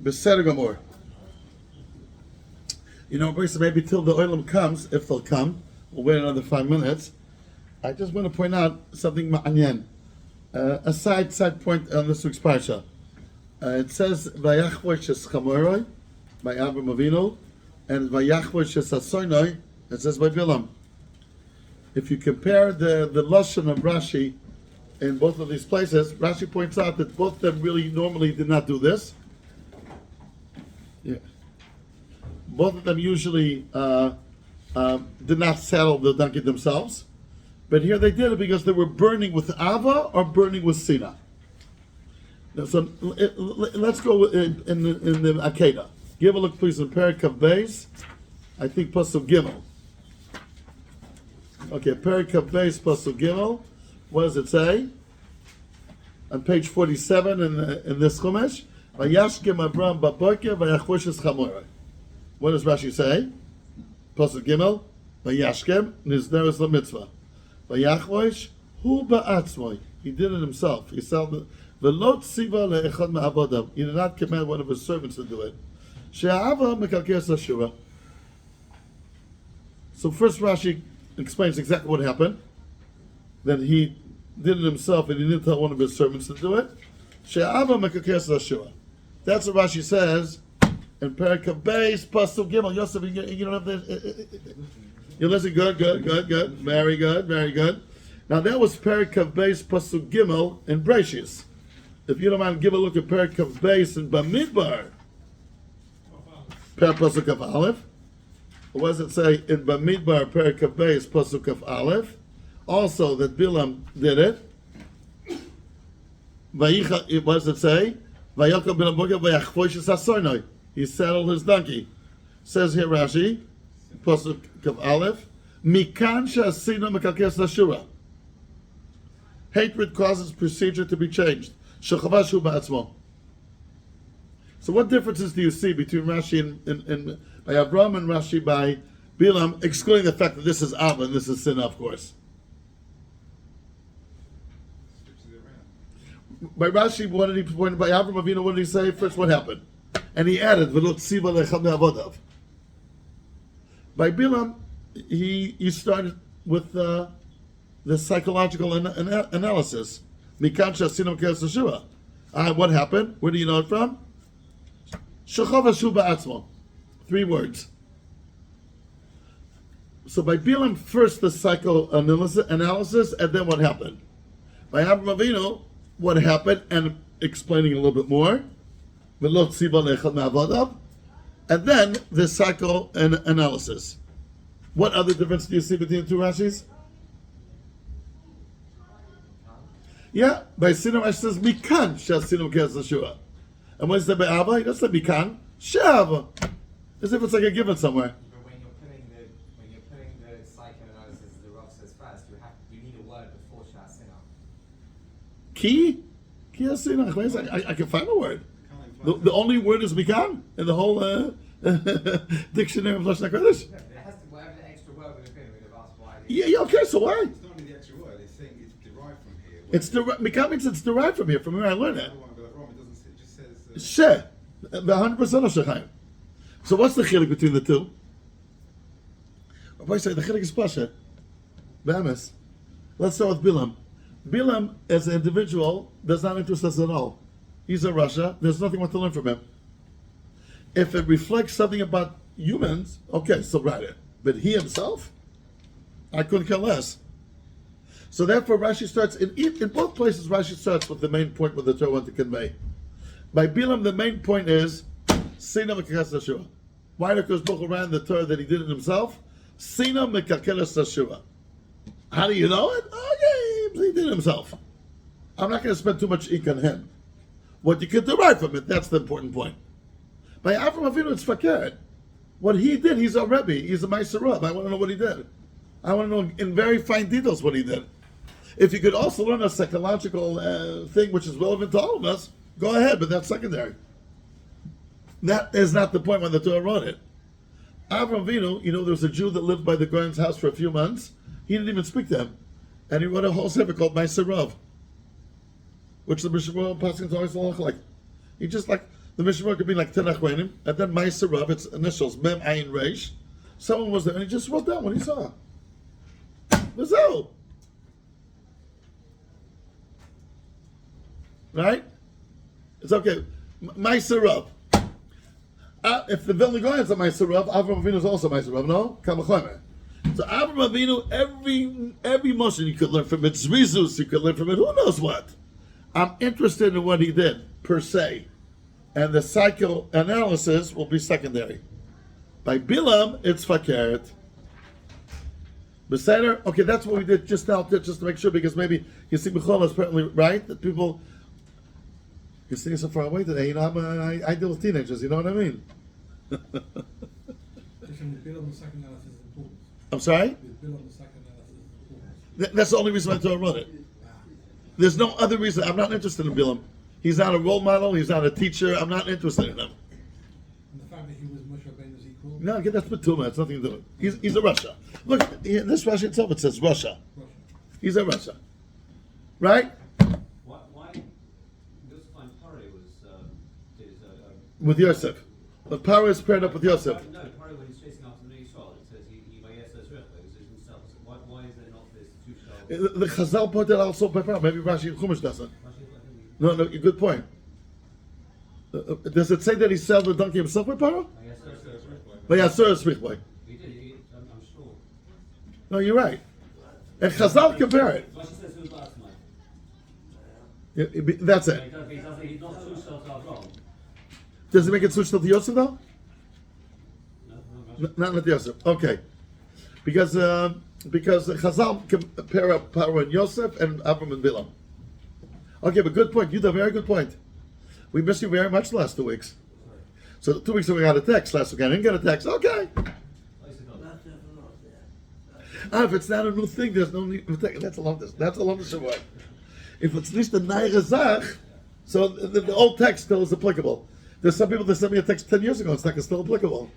Beseder Gamor. You know, maybe till the oilam comes, if they'll come, we'll wait another 5 minutes. I just want to point out something ma'anyen. A side point on this week's parsha. It says Vayachvoy Shes Chamoroi by Avram Avinu, and Vayachvoy Shes Hasoinoi, it says by Bilam. If you compare the lashon of Rashi in both of these places, Rashi points out that both of them really normally did not do this. Yeah. Both of them usually did not saddle the donkey themselves, but here they did it because they were burning with Ava or burning with Sina. So let's go in the Akedah. Give a look, please, in Perek Kav Beis. I think Pasuk Gimel. Okay, Perek Kav Beis, Pasuk Gimel. What does it say? On page 47 in this Chumash, Vayashkem Avram Baboker Vayachvosh Es Chamoroi. What does Rashi say? Pasuk Gimel, Vayashkem Nizderes LaMitzvah. Vayachvosh Hu Ba'atzmoi. He did it himself. He said V'lo tziva le'echad me'avodav. He did not command one of his servants to do it. She'ava mekalkes hashura. So first Rashi explains exactly what happened. That he did it himself and he didn't tell one of his servants to do it. She'ava mekalkes hashura. That's what Rashi says in Perek Kav Beis, Pasuk Gimel. Yosef, you don't have the... You listen, good. Very good. Now that was Perek Kav Beis, Pasuk Gimel in Breshis. If you don't mind, give a look at Perek Kav Beis in Bamidbar. Pasuk of Aleph. What does it say in Bamidbar, Perek Kav Beis, Pasuk of Aleph? Also that Bilam did it. What does it say? Vayakal Bilam Boga Vayachvosh Es Hasoinoi. He saddled his donkey. Says here Rashi, Pasuk of Aleph, Mikan She'asino Mekalkes Lashura. Hatred causes procedure to be changed. So what differences do you see between Rashi by Avram and Rashi by Bilam, excluding the fact that this is Ava and this is Sin, of course? By Rashi, what did he point? By Avram Avinu, what did he say? First, what happened? And he added, "V'lo tziva le'echad me'avodav." By Bilam, he started with the psychological analysis. What happened? Where do you know it from? 3 words. So by Bilam, first the psychoanalysis, and then what happened? By Avraham Avinu, what happened, and explaining a little bit more. And then the psychoanalysis. What other difference do you see between the two Rashis? Yeah, by Sinam Rashi says Mikan Shasinu Kes Lashua. And when he said by Ava, he doesn't say Mikan, Shava. As if it's like a given somewhere. But when you're putting the psychoanalysis, the Rav says first, you need a word before Shasinu. Ki Hasinu. I can find a word. The only word is Mikan in the whole dictionary of Lashon HaKodesh. No, there has to whatever the extra word would have been. We'd have asked why. Yeah, okay, so why? It's not only the extra word, it's saying it's derived from here. Mikan means it's derived from here, from where I learned it. It doesn't say, it just says... Sheh. 100% of Shechayim. So what's the chilik between the two? Rabbi say the chilik is pasha. Be'emes. Let's start with Bilam. Bilam, as an individual, does not interest us at all. He's a Russia. There's nothing more to learn from him. If it reflects something about humans, okay, so write it. But he himself, I couldn't care less. So therefore, Rashi starts in both places. Rashi starts with the main point what the Torah wanted to convey. By Bilam, the main point is Sina Mekakeles Hashua. Why did Kosh Baruch Hu ran the Torah that he did it himself? Sina Mekakeles Hashua. How do you know it? Oh yeah, he did it himself. I'm not going to spend too much ink on him. What you can derive from it, that's the important point. By Avraham Avinu, it's fakir. What he did, he's a Rebbe. He's a Meiser Rav. I want to know what he did. I want to know in very fine details what he did. If you could also learn a psychological thing which is relevant to all of us, go ahead, but that's secondary. That is not the point when the Torah wrote it. Avraham Avinu, there was a Jew that lived by the Goyen's house for a few months. He didn't even speak to him. And he wrote a whole sefer called Meiser Rav, which the Bishop Paskin always like. He just like, The Mishnah could be like Tanach Wenim, and then Ma'aser Rav, its initials, Mem Ayin Reish. Someone was there, and he just wrote down what he saw. V'zeu. Right? It's okay. Ma'aser Rav. If the Vilna Gaon is a Ma'aser Rav, Avraham Avinu is also a Ma'aser Rav, no? Kamachomer. So Avraham Avinu, every motion you could learn from it, Zrizus you could learn from it, who knows what? I'm interested in what he did, per se. And the psychoanalysis will be secondary. By Bilam, it's Fakert. Beseder, okay, that's what we did just now, just to make sure, because maybe you see Michal is apparently right, that people, you're sitting so far away today, you know, I deal with teenagers, you know what I mean? I'm sorry? That's the only reason I Torah wrote it. There's no other reason. I'm not interested in Bilam. He's not a role model. He's not a teacher. I'm not interested in him. And the fact that he was Moshe Rabbeinu's equal? No, that's Batuma. It's nothing to do with it. He's a Russia. Look, in this Russia itself, it says Russia. He's a Russia. Right? Why Yosef and Pare was With Yosef. But Paro is paired up with Yosef. No, Pare when he's chasing after the Israel, it says he himself. Why is there not this two shall? The Chazal pointed out also by Paro. Maybe Rashi and Chumash doesn't. No, good point. Does it say that he sold the donkey himself by Paro? But Yasur is Smichboy. He did, I'm sure. No, you're right. And Chazal compare it. Rashi says who's last night. That's it. He's not two shells out wrong. Does it make it switch to Yosef though? No, Not with Yosef. Okay. Because Chazal compare up Paro and Yosef and Avram and Bilam. Okay, but good point. You did a very good point. We missed you very much the last 2 weeks. So 2 weeks ago we got a text. Last week I didn't get a text. Okay. If it's not a new thing, there's no need. That's a long Shavua. If it's not the Naira Zach, so the old text still is applicable. There's some people that sent me a text 10 years ago. It's not still applicable.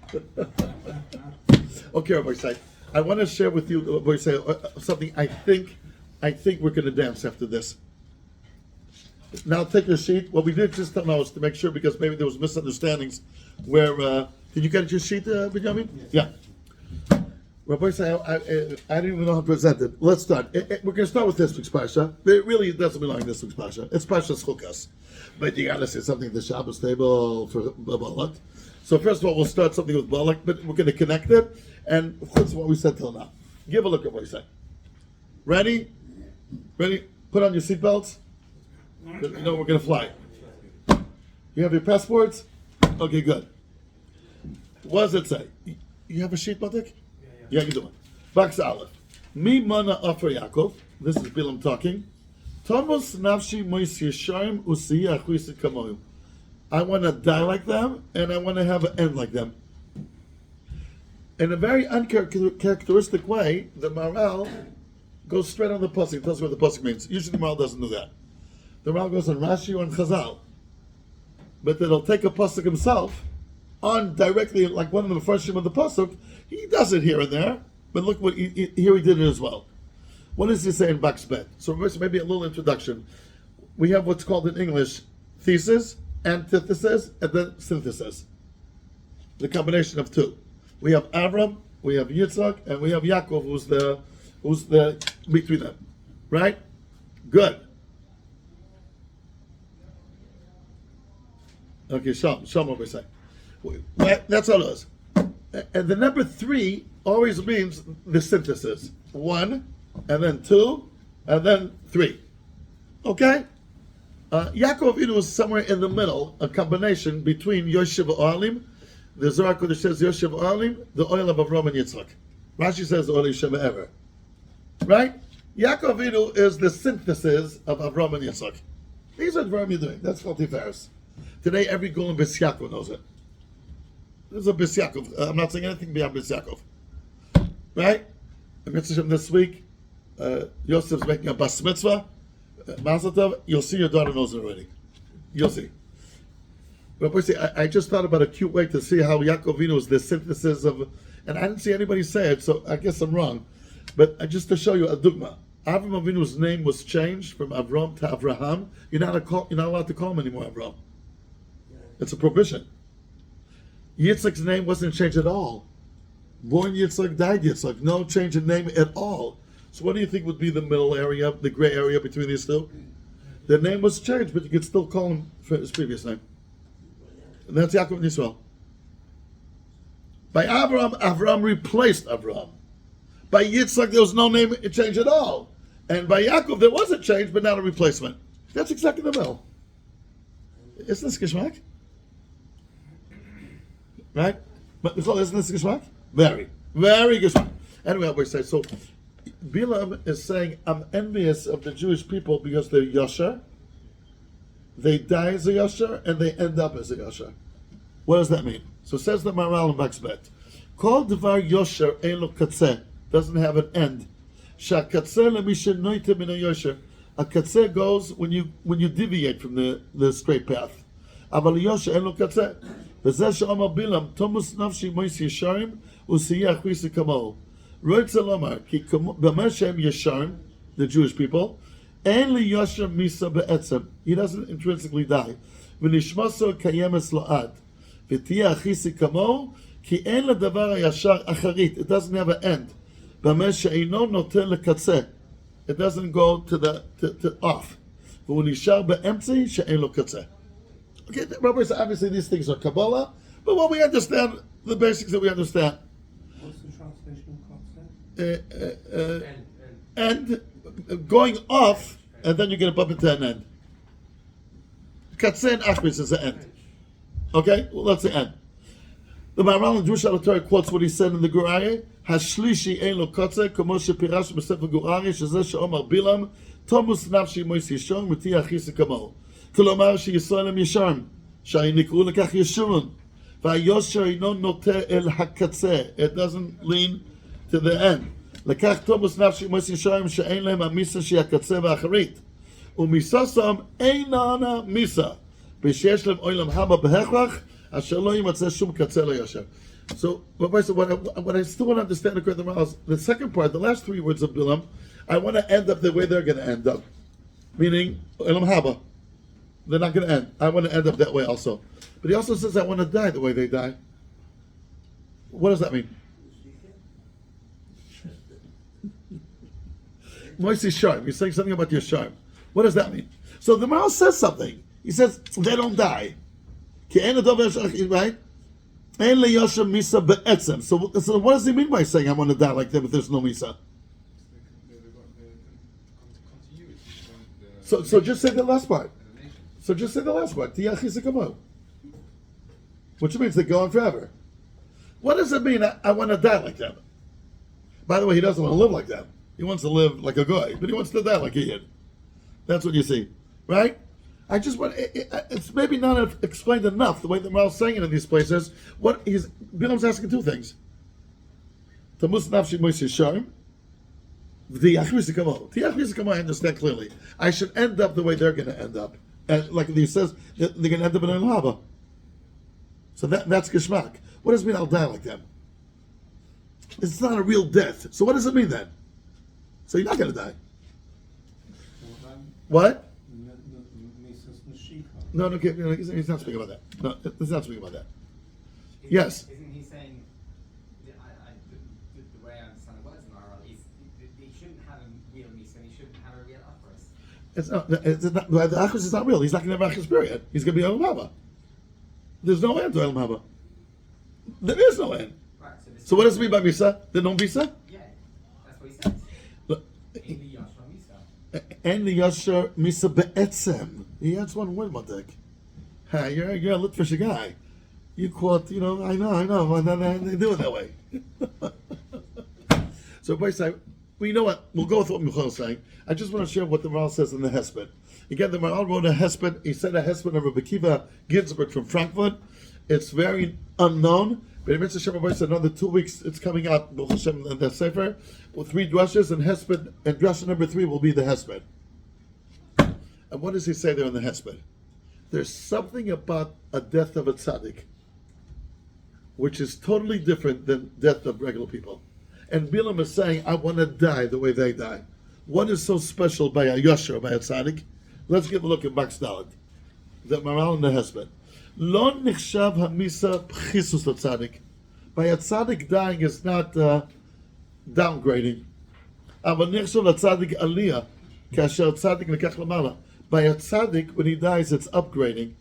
Okay, Rabbi Say, I want to share with you, Rabbi Say, something I think we're going to dance after this. Now take your sheet. What we did just now is to make sure, because maybe there was misunderstandings where, did you get your sheet, Benjamin? Yeah. Rabbi say, I didn't even know how to present it. Let's start. We're going to start with this week's Parsha. It really doesn't belong in this week's Parsha. It's Parsha's Chukas. But you got to say something at the Shabbos table for Bolok. So first of all, we'll start something with Bolok, but we're going to connect it. And of course, what we said till now. Give a look at what we said. Ready? Ready? Put on your seatbelts. You know we're going to fly. You have your passports? Okay, good. What does it say? You have a sheet, Matik? Yeah, you do it. Box Aleph. Mi mana afar Yaakov. This is Bilam talking. Tomos nafshi mois yesharim usi achuisit kamoyu. I want to die like them, and I want to have an end like them. In a very uncharacteristic way, the Maral goes straight on the pasuk. Tells you what the pasuk means. Usually the Maral doesn't do that. The Maral goes on Rashi or on Chazal, but then he'll take a pasuk himself on directly, like one of the Mepharshim of the pasuk. He does it here and there, but look what here he did it as well. What does he say in Bak's Bet? So maybe a little introduction. We have what's called in English thesis, antithesis, and then synthesis. The combination of two. We have Avram, we have Yitzhak, and we have Yaakov, who's the between them. Right? Good. Okay, Shalom what we say. That's all it is. And the number 3 always means the synthesis. 1, and then 2, and then 3. Okay? Yaakov Avinu is somewhere in the middle, a combination between Yoshev Olim, the Zohar Kodesh says Yoshev Olim, the oil of Avram and Yitzchak. Rashi says the oil of Shem ever. Right? Yaakov Avinu is the synthesis of Avram and Yitzchak. These are the Avram you're doing. That's called Tiferes. Today, every Goel in Bes Yaakov knows it. This is a Bes Yaakov. I'm not saying anything beyond Bes Yaakov. Right? And Mitzvah this week, Yosef's making a Bas Mitzvah. Mazel Tov, you'll see your daughter knows it already. You'll see. Rabbi say, I just thought about a cute way to see how Yaakov Avinu is the synthesis of, and I didn't see anybody say it, so I guess I'm wrong. But just to show you a dugma, Avram Avinu's name was changed from Avram to Avraham. You're not allowed to call him anymore Avram. It's a prohibition. Yitzchak's name wasn't changed at all. Born Yitzchak, died Yitzchak. No change in name at all. So what do you think would be the middle area, the gray area between these two? The name was changed, but you could still call him for his previous name. And that's Yaakov and Yisrael. By Avram, Avram replaced Avram. By Yitzchak, there was no name change at all. And by Yaakov, there was a change, but not a replacement. That's exactly the middle. Isn't this Geschmack? Right? But isn't this Geschmack? Very, very Geschmack. Anyway, I'll say, so Bilam is saying, I'm envious of the Jewish people because they're Yasher. They die as a Yasher, and they end up as a Yasher. What does that mean? So says the Maharal in Baksbet. Kol Dvar Yosher Ein Lo Katzeh, doesn't have an end. Shah Katzeh Lemisha Noite Min HaYosher. A Katzeh goes when you deviate from the straight path. Aval Yosher Ein Lo Katzeh. V'zeh she'omar Bilam, Tomus Nafshi Mois Yesharim, U'siyah Chvisi Kamol. Roitza Lomar, Ki B'mer Shem Yesharim, the Jewish people, Ein Li Yosher Misa Be'etzem. He doesn't intrinsically die. V'nishmaso Kayemes Lo'ad. V'tiyah Chvisi Kamol, Ki Ein L'davar HaYashar Acharit. It doesn't have an end. B'mer she'eino noten leKatzeh. It doesn't go to off. V'unishar be'emtzi she'ein lo katzeh. Okay, Rabbi, so obviously these things are Kabbalah, but when we understand the basics that we understand, What's the translation of concept? and going off, and then you get up into an end. Katzeh and Achris is the end. Okay, well, that's the end. The Maharal in Jewish Torah quotes what he said in the Gurari. Hashlishi ein lo katzeh, komo shepirash b'sefer Gurari, shezeh she'omar Bilam, Tomus nafshi mois yishon, miti achisi kamo. כלומר שישראל הם ישרים, שנקראו לכך ישורון, והיושר אינו נוטה אל הקצה, it doesn't lean to the end. לקח תומוס נפשי מוס ישרים שאין להם המיסה שהיא הקצה והאחרית, ומיסוסם איננה מיסה, ושיש להם עולם הבא בהכרח, אשר לא יימצא שום קצה ליושר. So, what I still want to understand the second part, the last three words of Bilam, I want to end up the way they're going to end up, meaning Olam Haba. They're not going to end. I want to end up that way also. But he also says, I want to die the way they die. What does that mean? Moisi Sharm. You're saying something about your Sharm. What does that mean? So the Maharal says something. He says, they don't die. Right? So what does he mean by saying, I want to die like them if there's no Misa? So just say the last part. So just say the last part. Which means they go on forever. What does it mean, I want to die like them? By the way, he doesn't want to live like them. He wants to live like a guy, but he wants to die like a yid. That's what you see. Right? I just want, it's maybe not explained enough, the way the Maharal is saying it in these places. Bilam's asking two things. Tamus nafshi mois yesharim. I understand clearly. I should end up the way they're going to end up. And like he says, they're going to end up in an haba. So that's Geschmack. What does it mean I'll die like them? It's not a real death. So what does it mean then? So you're not going to die. What? No, okay, he's not speaking about that. No, he's not speaking about that. Yes. Isn't he saying, the way I understand the words in Maharal, is he shouldn't have a real Misa and he shouldn't have a real Achros. It's not, the Achros is not real. He's not going to have Achros period. He's going to be Olam Haba. There's no end to Olam Haba. There is no end. Right, so what does it mean by Misa? There's no Misa? Yeah, that's what he says. Look, In the Yashar Misa. En the Yashar Misa be'etzem. He adds one word, Matek. Hey, you're a Litvish guy. You quote, I know. They do it that way. So, by side, well, you know what? We'll go with what Michal is saying. I just want to share what the Maharal says in the Hesped. Again, the Maharal wrote a Hesped. He said a Hesped of Rabbi Kiva Ginsburg from Frankfurt. It's very unknown. But Mitzvah Shem Rabbi said another 2 weeks it's coming out, Baruch Hashem, in the Sefer, with 3 drushes, and Hesped, and drush number 3 will be the Hesped. And what does he say there in the Hesped? There's something about a death of a tzaddik which is totally different than death of regular people. And Bilam is saying, I want to die the way they die. What is so special by a Yosher, by a tzaddik? Let's give a look at Max Dalet, the Maharal and the Hesped. Lo nichshav hamisa pchisus l'tzadik. By a tzaddik dying is not downgrading. Aber nichshav l'tzadik aliyah. Kasher tzaddik nekach lamala. By a tzaddik, when he dies, it's upgrading.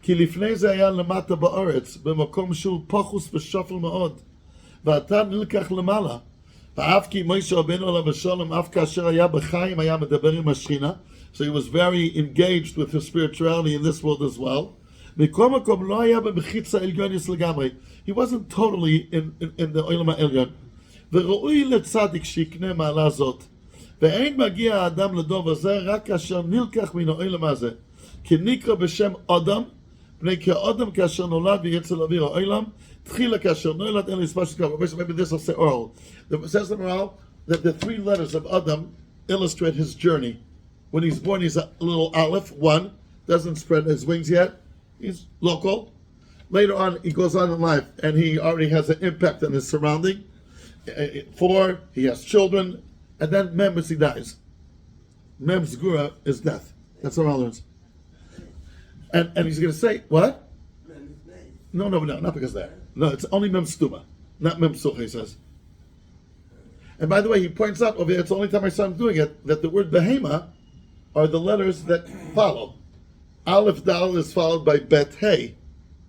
כי לפני זה היה למטה בארץ, במקום שהוא פחוס ושפל מאוד. ואתה נלקח למעלה. ואף כי משה רבנו עליו השלום, אף כאשר היה בחיים, היה מדבר עם השכינה. So he was very engaged with his spirituality in this world as well. מכל מקום לא היה במחיץ העליונס לגמרי. He wasn't totally in the עולם העליון. וראוי לצדיק שיקנה מעלה זאת. ואין מגיע האדם לדוב הזה רק כאשר נלקח מן העולם הזה. כי נקרא בשם אדם, פני כאדם כאשר נולד ויצא לאוויר העולם, תחילה כאשר נולד אין לספר של כמה. Maybe this will say oral. It says the moral that the three letters of Adam illustrate his journey. When he's born, he's a little aleph, one, doesn't spread his wings yet. He's local. Later on, he goes on in life, and he already has an impact on his surrounding. 4, he has children, and then Mem, he dies. Mem's Gura is death. That's what I learns. And he's going to say, what? No, not because of that. No, it's only Mem Stuma, not Mem Sucha, he says. And by the way, he points out over here, it's the only time I saw him doing it, that the word Behema are the letters that follow. Aleph Dal is followed by Bet Hey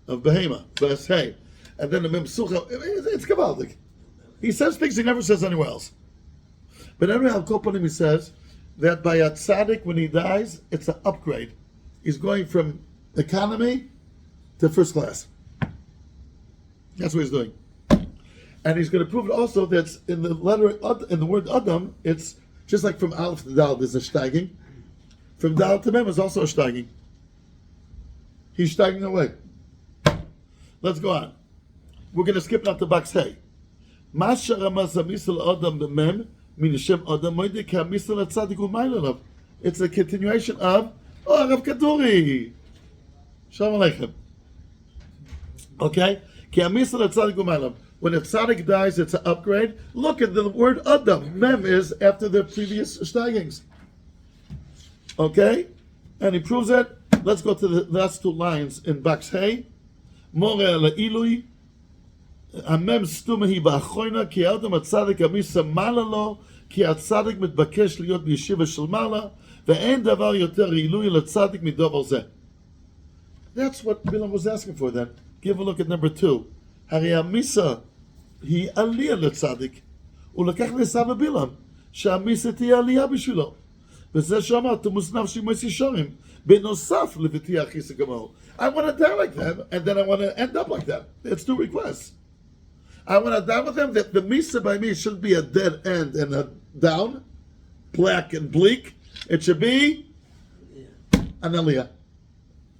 of Behema, Bes Hey. And then the Mem Sucha, it's Kabbalic. He says things he never says anywhere else. But anyway, Al Kopanim, he says that by a tzaddik, when he dies, it's an upgrade. He's going from economy to first class. That's what he's doing. And he's going to prove it also that in the word Adam, it's just like from Aleph to Dal, there's a steiging. From Dal to Mem is also a steiging. He's steiging away. Let's go on. We're going to skip now to Box Hey. Masha Ramaz Misal Adam b'Mem min Shem Adam Moide Ka Misal Atzadik U'Mailalav. It's a continuation of Rav Kaduri. Shalom Aleichem. Okay? Ki Misal Atzadik U'Mailalav. When a tzaddik dies, it's an upgrade. Look at the word Adam. Mem is after the previous steigings. Okay? And he proves it. Let's go to the last two lines in Box Hey. More La'ilui. המם סתומה היא באחרונה, כי האדם הצדיק המיסה מעלה לו, כי הצדיק מתבקש להיות בישיבה של מעלה, ואין דבר יותר עילוי לצדיק מדבר זה. That's what Bilam was asking for then. Give a look at number 2. הרי המיסה היא עלייה לצדיק. הוא לקח לסבא בילם, שהמיסה תהיה עלייה בשבילו. וזה שאמר, תמוס נפשי מויסי שורים, בנוסף לבתי אחיסה גמור. I want to die like them, and then I want to end up like them. It's 2 requests. I want to die with them, that the Misa by me shouldn't be a dead end and a down, black and bleak. It should be an aliyah.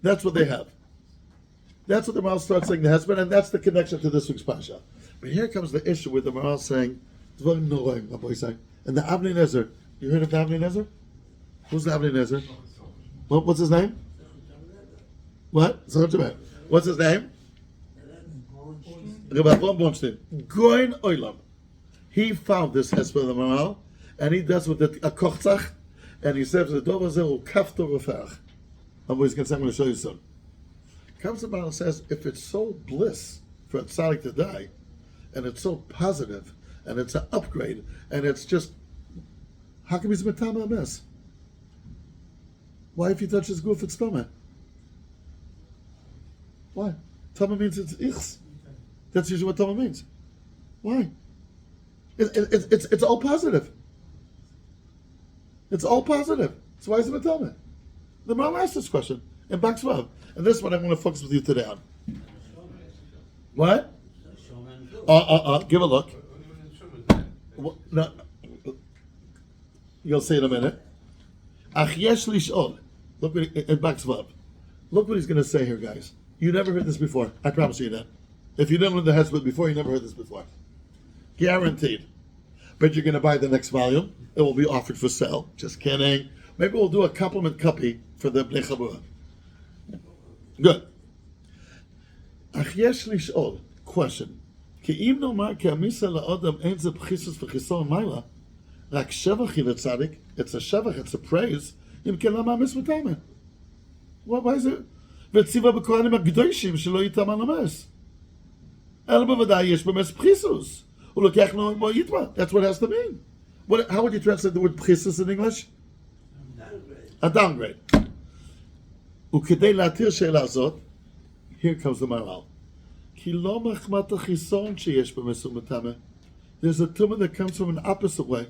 That's what they have. That's what the Maral starts saying the husband, and that's the connection to this week's Pasha. But here comes the issue with the Maral saying, Dvarim Noraim, Rabbi saying, and the Avnei Nezer. You heard of the Avnei Nezer? Who's the Avnei Nezer? What's his name? What? What's his name? Rabbi Bornstein. Goin Oilam. He found this Hesper of the Maral, and he does with it a kochzach, and he says the Dover Zeru Kaftor Rafach. I'm going to show you soon. Comes the Maral says, if it's so bliss for a tzaddik to die, and it's so positive, and it's an upgrade, and it's just, how come he's metama a mess? Why, if he touches goof, it's tama? Why? Tama means it's ichs. That's usually what tama means. Why? It's all positive. It's all positive. So why is it metama? The Maral asked this question in Box 12. And this one I'm going to focus with you today on. What? Give a look. No, you'll see in a minute. Ach yesh lish'ol. Look in Box 12. Look what he's going to say here, guys. You never heard this before. I promise you that. If you didn't learn the Hesped before, you never heard this before. Guaranteed. But you're going to buy the next volume. It will be offered for sale. Just kidding. Maybe we'll do a compliment copy for the Bnei Chabura. Good. Ach yesh lish'ol. Question. כי אם נאמר כי המיסה לאדם אין זה בחיסוס וחיסון מיילה, רק שבח היא לצדיק, it's a שבח, it's a praise, אם כן למה המיס מתאמה? Why is it? וציווה בכהנים הקדושים שלא יטמא למס. אלא בוודאי יש במס פחיסוס. הוא לוקח לו בו יטמא. That's what it has to mean. How would you translate the word pchisus in English? A downgrade. וכדי להתיר שאלה זאת, here comes the moral. כי לא מחמת החיסון שיש במס ומטמא. There's a tumor that comes from an opposite way.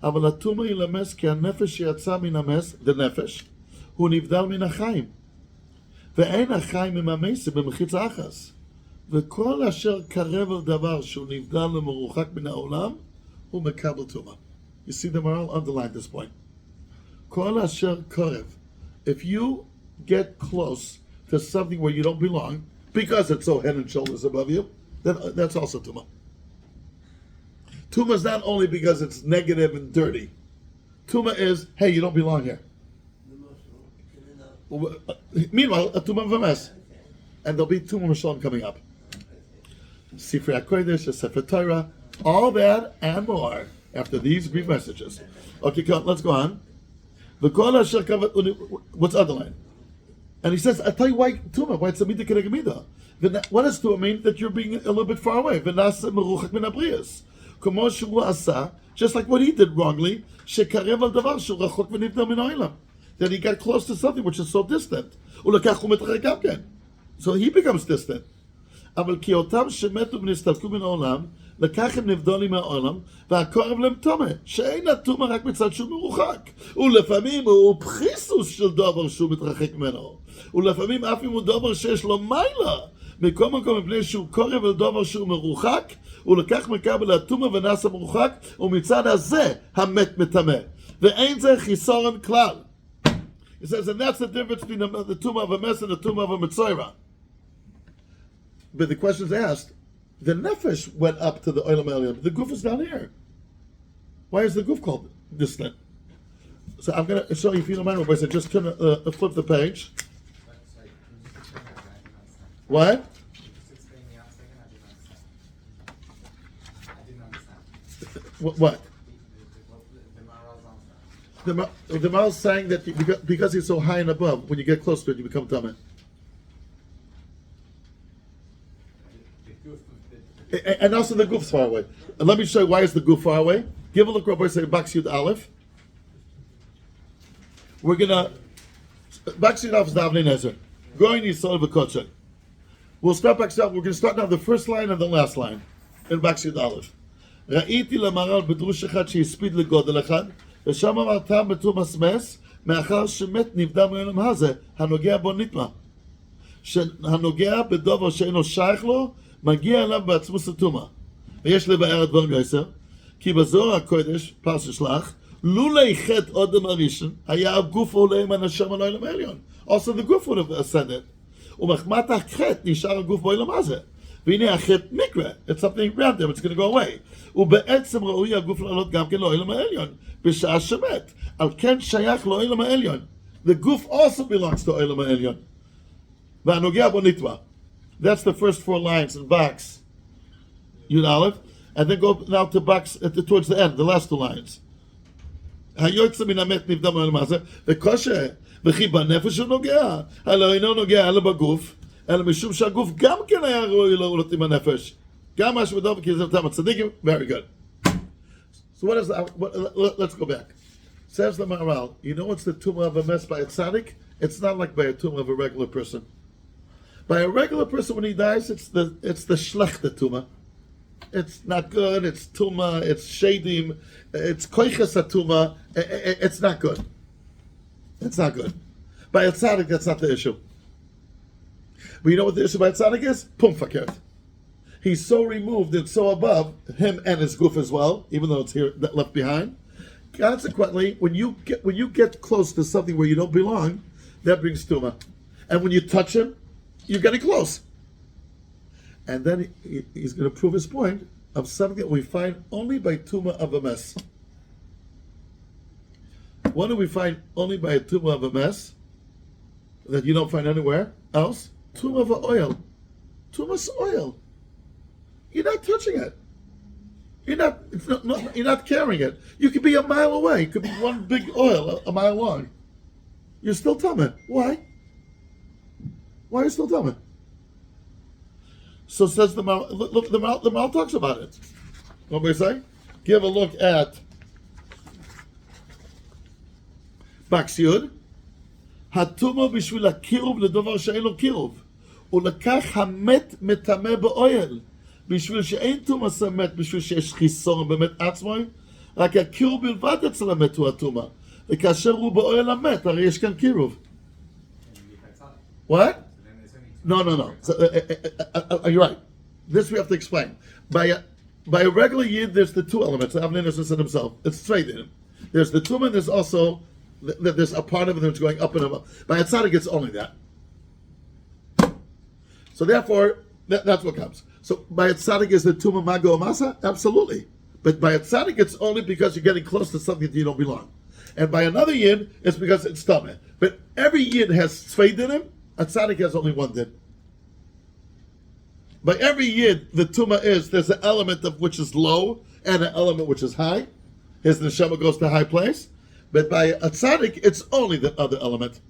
אבל הטומאה ילמס כי הנפש שיצא מן המס, the נפש, הוא נבדל מן החיים. ואין החיים עם המסה במחיץ האחס. וכל אשר קרב על דבר שהוא נבדל ומרוחק מן העולם, הוא מקבל טומאה. You see the moral? Underline this point. כל אשר קרב. If you get close to something where you don't belong, because it's so head and shoulders above you, then that's also tumah. Tumah is not only because it's negative and dirty. Tumah is, hey, you don't belong here. Meanwhile, a tumah of a mess. And there'll be tumah Mishalom coming up. Sifrei HaKodesh, Sefer Torah, all that and more after these brief messages. Okay, let's go on. What's the other line? And he says, I'll tell you why tumah, why it's a midah keneged midah. What does tumah mean? That you're being a little bit far away. V'nasa meruchak min habrias. Como shu asa, just like what he did wrongly, shekarev al davar shu rachok v'nivdal min ha'olam. That he got close to something which is so distant. Ulekach hu metrachek gam ken. So he becomes distant. אבל כי אותם שמתו ונסתלקו מן העולם, לקח הם נבדלים מהעולם, והקורב להם טומא, שאין הטומא רק מצד שהוא מרוחק. ולפעמים הוא פחיסוס של דובר שהוא מתרחק ממנו. ולפעמים אף אם הוא דובר שיש לו מיילה. מכל מקום מפני שהוא קורב על דובר שהוא מרוחק, הוא לקח מקבל הטומא ונעשה מרוחק, ומצד הזה המת מטמא. ואין זה חיסורן כלל. He says, and that's the difference between the tumah of a mess and the tumah of a metzora. But the question is asked, the nefesh went up to the olam elyon. The guf is down here. Why is the guf called distant? So I'm going to show you, if you don't mind, Rabbi, so just turn, flip the page. Sorry, can you just explain that? I didn't understand. What? Just explain the answer again. I didn't understand. What? The Maharal's answer. The Maral is saying that because he's so high and above, when you get close to it, you become tameh. And also the goof's far away. And let me show you why is the goof far away. Give a look, Rabbi, say Baks Yud Aleph. We're gonna Baks Yud Aleph is Davnei Nezer. Going Yisrael v'Kodshe. We'll start Baks Yud Aleph. We're gonna start now the first line and the last line in Baks Yud Aleph. ראיתי למהר"ל בדרוש אחד שהספיד לגודל אחד, ושם אמר טעם בתום הסמס, מאחר שמת נבדה מעולם הזה, הנוגע בו נטמע. שהנוגע בדבר שאינו שייך לו, מגיע אליו בעצמוס הטומאה. ויש לבאר הדברים יסר, כי בזוהר הקודש, פרש שלח, לולי חטא אודם הראשון, היה הגוף עולה עם הנשם על העולם העליון. Also the גוף would have ascended. ומחמת החטא נשאר הגוף בעולם הזה. והנה החטא מקרה, it's something random, it's going to go away. ובעצם ראוי הגוף לעלות גם כן לעולם העליון, בשעה שמת. על כן שייך לעולם העליון. The goof also belongs to העולם העליון. והנוגע בו נטמע. That's the first four lines in Baks Yud Aleph, and then go now to Baks towards the end, the last two lines. היוצא מן המת נבדה מעולם הזה, וקושה, וכי בנפש הוא נוגע, הלא אינו נוגע אלא בגוף, אלא משום שהגוף גם כן היה ראוי לעלות עם הנפש. גם מה שמדובר כי זה אותם הצדיקים, very good. So what is that? Let's go back. Says the Maharal, you know what's the tumah of a mess by a tzaddik? It's not like by a tumah of a regular person. By a regular person, when he dies, it's the shlechte tumah. It's not good. It's tumah. It's shadim. It's koiches tumah. It's not good. It's not good. By a tzaddik, that's not the issue. But you know what the issue by a tzaddik is? Pum fakert. He's so removed and so above him and his goof as well, even though it's here left behind. Consequently, when you get close to something where you don't belong, that brings tumah. And when you touch him, you're getting close. And then he's going to prove his point of something that we find only by tumah of a mess. What do we find only by a tumah of a mess that you don't find anywhere else? Tumah of oil. Tumah's oil. You're not touching it. You're not carrying it. You could be a mile away. It could be one big oil a mile long. You're still tumah. Why? Why are you still Tama? So says the Mal. Look, the Mal talks about it. What we say? Give a look at Baksiud. Hatuma bishvil akiruv ledovar she'en lo kiruv. ולקח המת מטמא באוהל, בשביל שאין תומאס המת, בשביל שיש חיסון באמת עצמוי, רק הקירוב בלבד אצל המת הוא התומה, וכאשר הוא באוהל המת, הרי יש כאן קירוב. What? No. So, you're right. This we have to explain. By a regular yid, there's the two elements. Avnei Nezer said himself. It's straight in him. There's the tuma, and there's also there's a part of it that's going up and up. By a tzaddik, it's only that. So therefore, that's what comes. So by a tzaddik is the tuma mago masa? Absolutely. But by a tzaddik, it's only because you're getting close to something that you don't belong. And by another yid, it's because it's tameh. But every yid has tzveid in him. A tzaddik has only one din. By every yid, the tuma is there's an element of which is low and an element which is high. His neshama goes to a high place. But by a tzaddik, it's only the other element.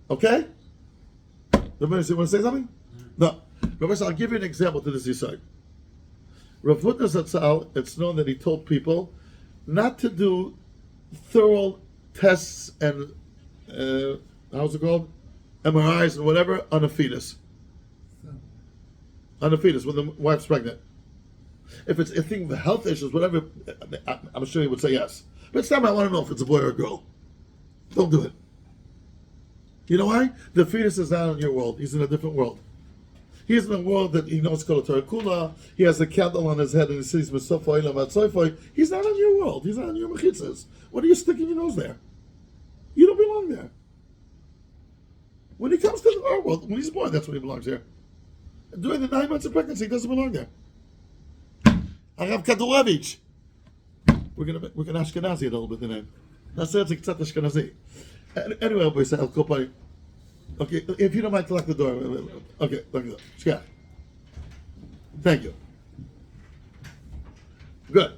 Okay? Everybody want to say something? No. Rabbi, I'll give you an example to this Yisai. Rav Hutner Zatzal, it's known that he told people not to do thorough tests and how's it called? MRIs and whatever on a fetus. On a fetus when the wife's pregnant. If it's a thing of health issues, whatever, I'm sure he would say yes. But it's time I want to know if it's a boy or a girl. Don't do it. You know why? The fetus is not in your world. He's in a different world. He's in a world that he knows called Torah Kula. He has a candle on his head and he sees Mesofoi Lamat Soifoi. He's not in your world. He's not in your mechitzas. What are you sticking your nose there? You don't belong there. When he comes to our world, when he's born, that's when he belongs here. And during the 9 months of pregnancy, he doesn't belong there. Arav Kadulevich. We're gonna Ashkenazi a little bit the name. That's it. It's Ashkenazi. Anyway, I'll say, okay, if you don't mind to lock the door. Okay, lock the door. Yeah. Thank you. Good.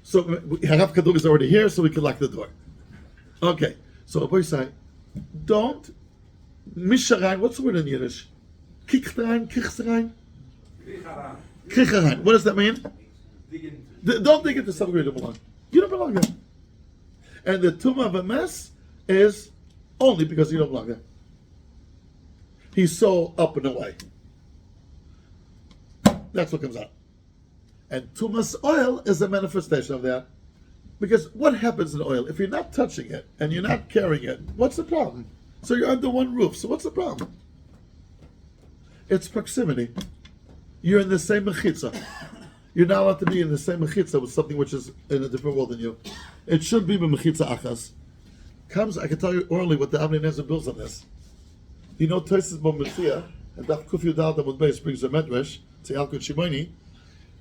So, Harav Kadug is already here, so we can lock the door. Okay. So, I'll say, don't misharein. What's the word in Yiddish? Kichrein, kichrein? Kichrein. What does that mean? Don't dig into something where you don't belong. You don't belong there. And the tumah of a mess is only because you don't belong there. He's so up and away. That's what comes out. And tumas oil is a manifestation of that. Because what happens in oil? If you're not touching it and you're not carrying it, what's the problem? So you're under one roof. So what's the problem? It's proximity. You're in the same mechitza. You're not allowed to be in the same mechitza with something which is in a different world than you. It should be mechitza achas. I can tell you orally what the Avnei Nezer builds on this. You know, Tosis Bometzia, and Daf Kuf Yudal Damud Beis brings a medrash, to Yalkut Shimoni,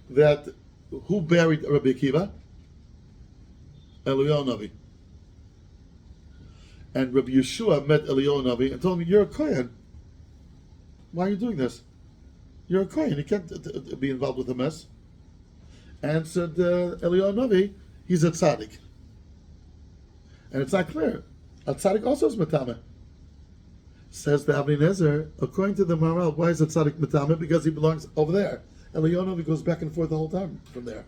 that who buried Rabbi Akiva? Eliyahu Navi. And Rabbi Yeshua met Eliyahu Navi and told him, "You're a Kohen. Why are you doing this? You're a Kohen. You can't be involved with the mess." And said Eliyahu Navi, he's a tzaddik. And it's not clear. A tzaddik also is metame. Says the Avnei Nezer, according to the Maral, why is a tzaddik metame? Because he belongs over there. And Eliyahu goes back and forth the whole time from there.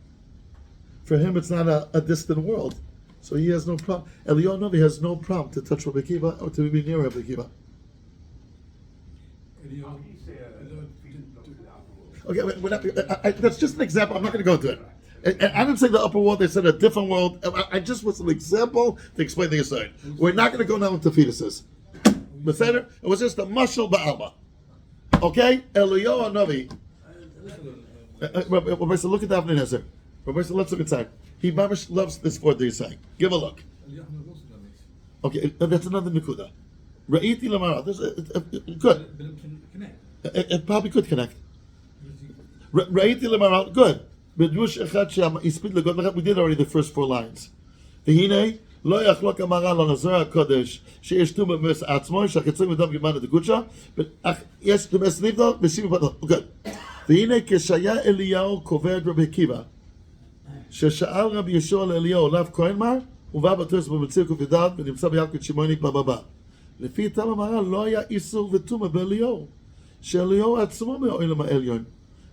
For him, it's not a distant world. So he has no problem. Eliyahu has no problem to touch Rabbi Akiva or to be near Rabbi Akiva. Okay, that's just an example. I'm not going to go into it. I didn't say the upper world, they said a different world. I just was an example to explain the aside. We're not going to go now into fetuses. It was just a mashal ba'alma. Okay? Eliyahu Navi. Rabbi, look at the Avnei Nezer. Rabbi, let's look inside. He mamish loves this word that he's saying. Give a look. Okay, that's another nikuda. Ra'iti lamara. Good. It probably could connect. Ra'iti lamara. Good. We did already the first 4 lines. V'hinei lo yachlok amara lo nazar hakodesh sheyesh tumah b'mes atzmo shechitzim v'dam gimana dekucha yes b'mes nivdal b'sim v'dal. Good. V'hinei keshaya Eliyahu koved Rabbi Akiva shesha'al Rabbi Yeshua le'Eliyahu lav kohen mar ובא בתרס במציר קוף ידד ונמצא ביעקב שמעוני בבא. לפי טעם המהר"ל לא היה איסור וטומאה באליהו, שאליהו עצמו מהעולם העליון,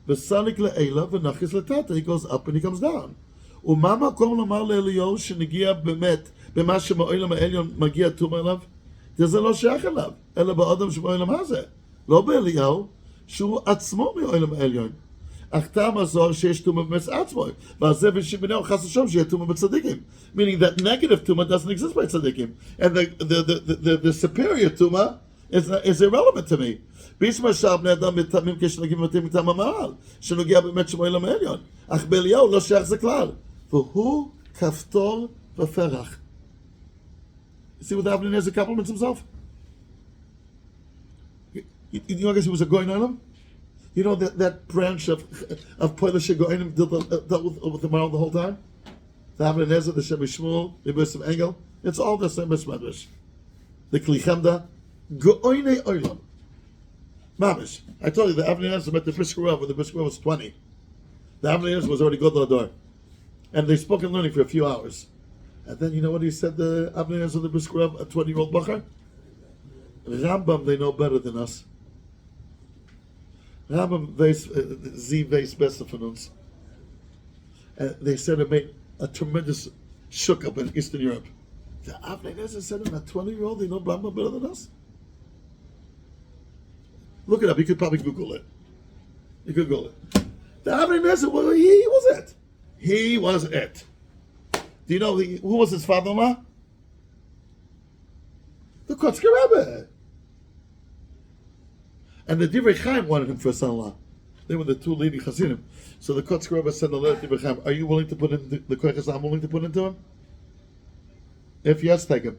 וסליק לעילה ונכס לטאטה, he goes up and he comes down. ומה מקום לומר לאליהו שנגיע באמת במה שמהעולם העליון מגיע טומאה אליו? זה לא שייך אליו, אלא באדם שבעולם הזה, לא באליהו, שהוא עצמו מהעולם העליון. אך טעם הזוהר שיש טומאה במס עצמו, ועל זה ושבנהו חס ושלום שיהיה טומאה בצדיקים. Meaning that negative tumah doesn't exist by tzaddikim. And the superior tumah is irrelevant to me. בישמע בני אדם מטעמים כשנגיעים מתאים מטעם המהר"ל, שנוגע באמת שמועלם העליון. אך באליהו לא שייך זה כלל. והוא כפתור ופרח. You see what the Avnei Nezer compliments himself? You know, I guess he was a Goyin Olam? You know that branch of Polish Goyinim dealt with the Maharal the whole time? The Avnei Nezer, the Shem Shmuel, the Bus of Engel. It's all the same Medrash. The Kli Chemda. Goyinei Olam. Mamish. I told you the Avnei Nezer met the Brisker Rav when the Brisker Rav was 20. The Avnei Nezer was already Godel Ador. And they spoke in learning for a few hours. And then you know what he said, the Avnei Nezer, the Brisker Rav, a 20-year-old Bachar? Rambam, they know better than us. Rambam weiß besser von uns. And they said it made a tremendous shook up in Eastern Europe. The Avnei Nezer said, a 20-year-old, they know Rambam better than us? Look it up. You could probably Google it. You could Google it. The Avnei Nezer, well, he was it. He was it. Do you know who was his father-in-law? The Kotzker Rebbe. And the Divrei Chaim wanted him for a son-in-law. They were the two leading Hasidim. So the Kotzker Rebbe sent a letter to Divrei Chaim. Are you willing to put in the Koiches I'm willing to put into him? If yes, take him.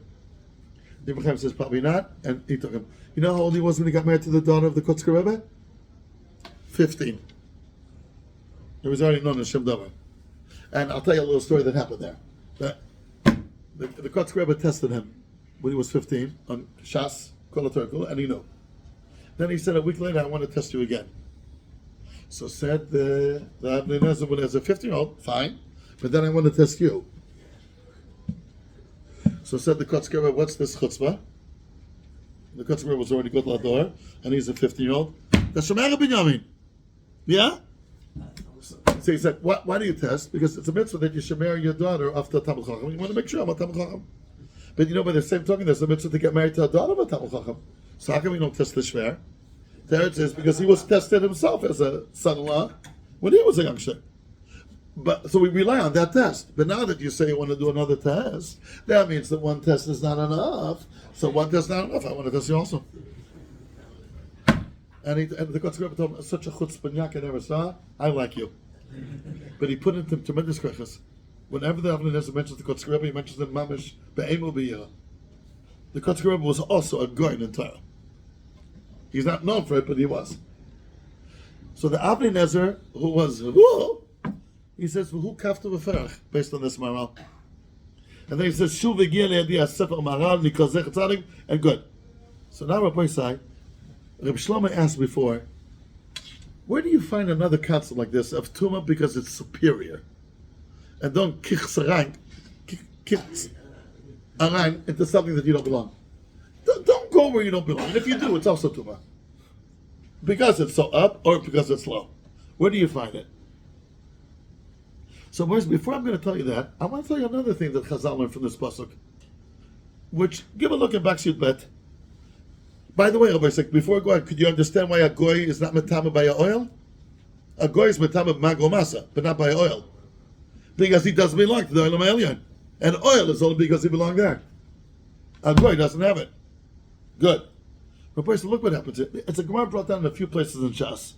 Divrei Chaim says probably not, and he took him. You know how old he was when he got married to the daughter of the Kotzker Rebbe? 15. It was already known as Shem Davar. And I'll tell you a little story that happened there. The Kotzker Rebbe tested him when he was 15 on Shas, Kol HaTorah, and he knew. Then he said a week later, I want to test you again. So said the Avnei Nezer, when as a 15-year-old, fine, but then I want to test you. So said the Kotzker Rebbe, what's this chutzpah? The Kotzker Rebbe was already good lador, and he's a 15-year-old. The Shomer Binyamin. Yeah? So he said, why do you test? Because it's a mitzvah that you should marry your daughter after Talmid Chacham. You want to make sure I'm a Talmid Chacham. But you know, by the same token, there's a mitzvah to get married to a daughter of a Talmid Chacham. So how come we don't test the Shver? There it is, because he was tested himself as a son-in-law when he was a youngster. But so we rely on that test. But now that you say you want to do another test, that means that one test is not enough. So one test is not enough. I want to test you also. And the Kotzker Rebbe told him, such a chutzpah I never saw. I like you. But he put into tremendous krechas. Whenever the Avnei Nezer mentions the Kotzker Rebbe, he mentions the mamish be'emu b'yira. The Kotzker Rebbe was also a goyin in Torah. He's not known for it, but he was. So the Avnei Nezer, who was he says who kafta v'ferach based on this Maharal, and then he says shuv v'gia li'adi sefer Maharal nikozech tzadik, and good. So now Rabbi Sai, Reb Shlomo asked before, where do you find another concept like this of Tumah because it's superior? And don't kich arang into something that you don't belong. Don't go where you don't belong. And if you do, it's also Tumah. Because it's so up or because it's low. Where do you find it? So before I'm going to tell you that, I want to tell you another thing that Chazal learned from this pasuk. Which, give a look at Bakshut Bet. By the way, Rabbi Sek, before I go on, could you understand why a goy is not metama by oil? A goy is metama magomasa, but not by oil. Because he doesn't belong to the oil of Elyon. And oil is only because he belonged there. A goy doesn't have it. Good. Rabbi Sek, look what happens. It's a Gemara brought down in a few places in Shas.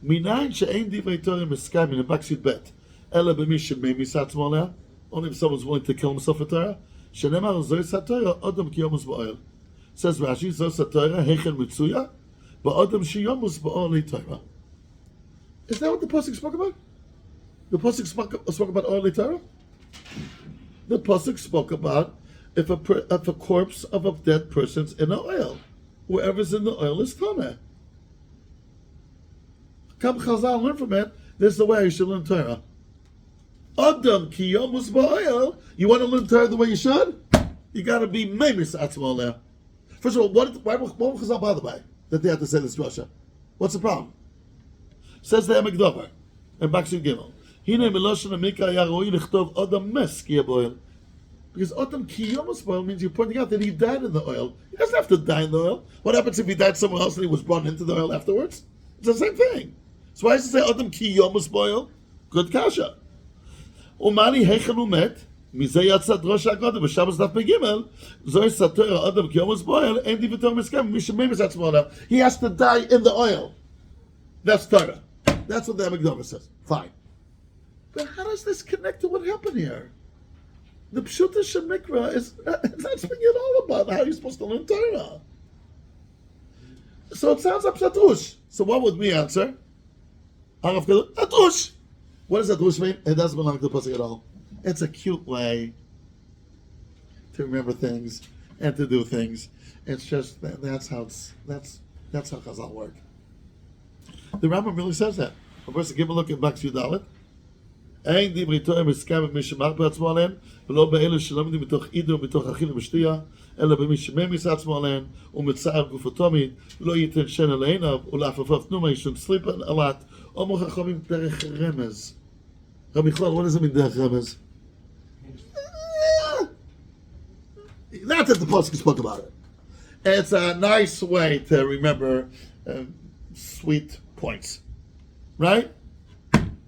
Minayin she'ein divrei Torah miskaymin in Bakshut Bet. Ela b'mishim me'misat moleh. Only if someone's willing to kill himself for Torah. Shenemar zoy satorah odom kiyomus ba'oil. Says Rashi, Zos HaTorah Hechen Mitzuya, Ba'odam Shiyomus Ba'oli Torah. Is that what the pasuk spoke about? The pasuk spoke about Oli Torah. The pasuk spoke about if a corpse of a dead person's in the oil, whoever's in the oil is Tameh. Come Chazal, learn from it. This is the way you should learn Torah. Adam Kiyomus Ba'oil. You want to learn Torah the way you should? You got to be Memis Atzmoleh. First of all, why were Chazal bothered by that they had to say this drasha? What's the problem? Says the Emek Dover in Bakshim Gimel. Hine Meloshen Amika Yaroi Lichtov Odam Mes Ki Boil. Because Odam Ki Yomus Boil means you're pointing out that he died in the oil. He doesn't have to die in the oil. What happens if he died somewhere else and he was brought into the oil afterwards? It's the same thing. So why does it say Odam Ki Yomus Boil? Good kasha. Umani Heichen Umet. מזה יצא דרוש הקודם, בשבס דף בגימל, זוהי סתר האדם כיומוס בויל, אין דיבטור מסכם, מי שממס עצמו עליו. He has to die in the oil. That's Torah. That's what the Amigdala says. Fine. But how does this connect to what happened here? The Pshuta Shemikra is not speaking at all about how you're supposed to learn Torah. So it sounds upsatush. So what would we answer? Atush. What does Atush mean? It doesn't belong to the Pasuk at all. It's a cute way to remember things and to do things. It's just that's how Chazal work. The Rambam really says that. Of course, give a look at Baksh Yudalit. אין דברי תורה מסכם במי שמח בעצמו עליהן, ולא באלה שלומדים מתוך עידו, מתוך אכילה ושתייה, אלא במי שממיס עצמו עליהן, ומצער גופו תמיד, לא ייתן שן על עיניו, ולעפעפיו תנומה, ישון sleep a lot, אומר חכמים דרך רמז. רבי בכלל, what does it mean דרך רמז? Not that the Pasuk spoke about it. It's a nice way to remember sweet points. Right?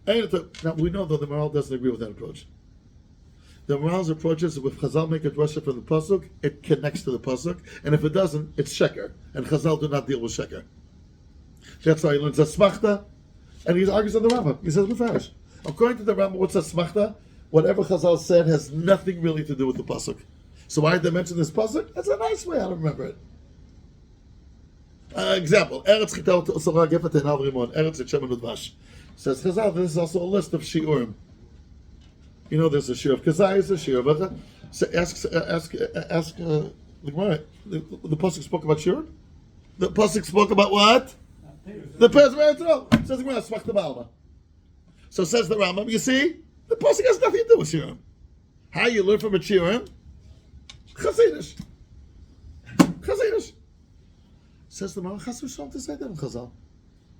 Now we know that the Maral doesn't agree with that approach. The Maral's approach is that if Chazal make a drasha from the Pasuk, it connects to the Pasuk, and if it doesn't, it's Sheker. And Chazal do not deal with Sheker. That's why he learns Asmachta, and he argues on the Rambam. He says, Mefarish. According to the Rambam, what's Asmachta? Whatever Chazal said has nothing really to do with the Pasuk. So why did they mention this pasuk? That's a nice way how to remember it. Example: Eretz Chita Osora Gefet and Avrimon. Eretz Shemen Udvash. Says Chazal. This is also a list of shiurim. You know, there's a shiur of Kazai, there's a shiur of. So ask the Gemara. The pasuk spoke about shiur. The pasuk spoke about what? The pasuk. Says the Gemara. Smach the Balma. So says the Rambam. You see, the pasuk has nothing to do with shiurim. How you learn from a shiurim? Chassidish. Says the Gemara, Chas v'shalom to say that in Chazal.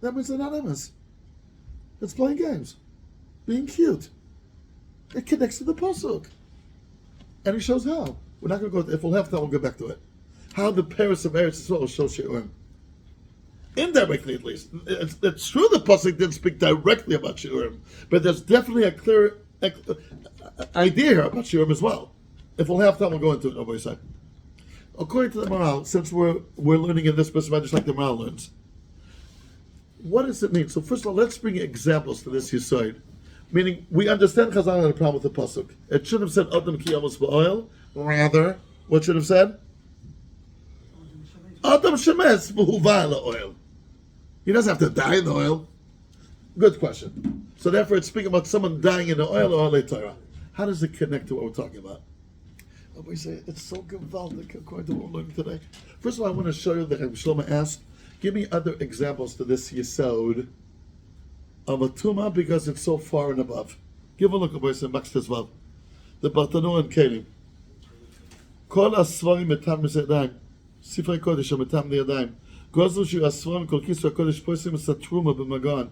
That means they're not emes. It's playing games. Being cute. It connects to the pasuk. And he shows how. We're not going to go, if we'll have time, we'll get back to it. How the Paris of Eretz Yisrael shows Shiurim. Indirectly, at least. It's true the pasuk didn't speak directly about Shiurim, but there's definitely a clear idea here about Shiurim as well. If we'll have time, we'll go into it. Nobody said. According to the Maral, since we're learning in this perspective, just like the Maral learns, what does it mean? So first of all, let's bring examples to this Yisod. Meaning, we understand Chazal had a problem with the pasuk. It should have said Adam ki amos ba'oil. Rather, what should have said? Adam shemes b'huva la'oil. He doesn't have to die in the oil. Good question. So therefore, it's speaking about someone dying in the oil or Torah. How does it connect to what we're talking about? We say it's so gewaldic according to what we're learning today. First of all, I want to show you that Rabbi Shlomo asked, give me other examples to this Yesod of a Tumah because it's so far and above. Give a look at what he said, Max Tezvav. The Bartanu and Kelim. Kol asvarim metam mizedayim. Sifrei Kodesh metam liyadayim. Gozru shi asvarim kol kisra Kodesh poisim es hatruma b'magan.